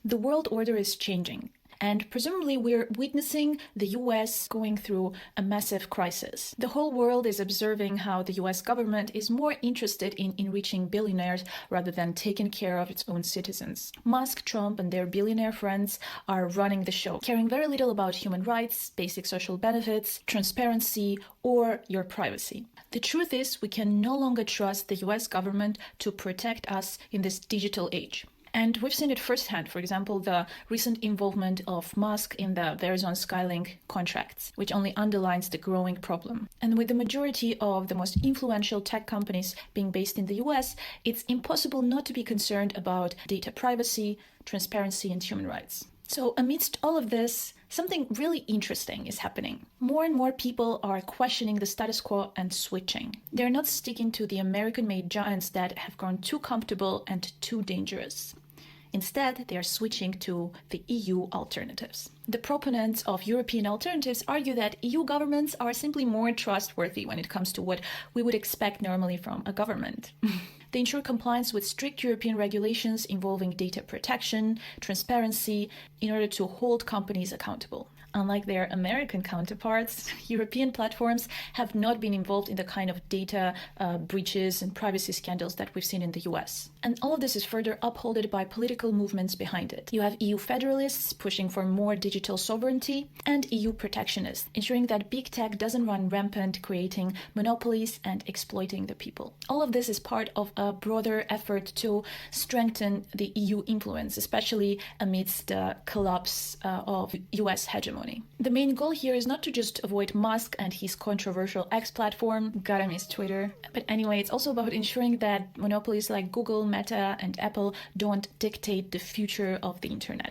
The world order is changing. And presumably we're witnessing the US going through a massive crisis. The whole world is observing how the US government is more interested in enriching billionaires rather than taking care of its own citizens. Musk, Trump, and their billionaire friends are running the show, caring very little about human rights, basic social benefits, transparency, or your privacy. The truth is, we can no longer trust the US government to protect us in this digital age. And we've seen it firsthand. For example, the recent involvement of Musk in the Verizon Skylink contracts, which only underlines the growing problem. And with the majority of the most influential tech companies being based in the US, it's impossible not to be concerned about data privacy, transparency, and human rights. So amidst all of this, something really interesting is happening. More and more people are questioning the status quo and switching. They're not sticking to the American-made giants that have grown too comfortable and too dangerous. Instead, they are switching to the EU alternatives. The proponents of European alternatives argue that EU governments are simply more trustworthy when it comes to what we would expect normally from a government. They ensure compliance with strict European regulations involving data protection, transparency, in order to hold companies accountable. Unlike their American counterparts, European platforms have not been involved in the kind of data breaches and privacy scandals that we've seen in the US. And all of this is further upheld by political movements behind it. You have EU federalists pushing for more digital sovereignty and EU protectionists, ensuring that big tech doesn't run rampant, creating monopolies and exploiting the people. All of this is part of a broader effort to strengthen the EU influence, especially amidst the collapse of US hegemony. The main goal here is not to just avoid Musk and his controversial X platform, gotta miss Twitter, but anyway, it's also about ensuring that monopolies like Google, Meta, and Apple don't dictate the future of the internet.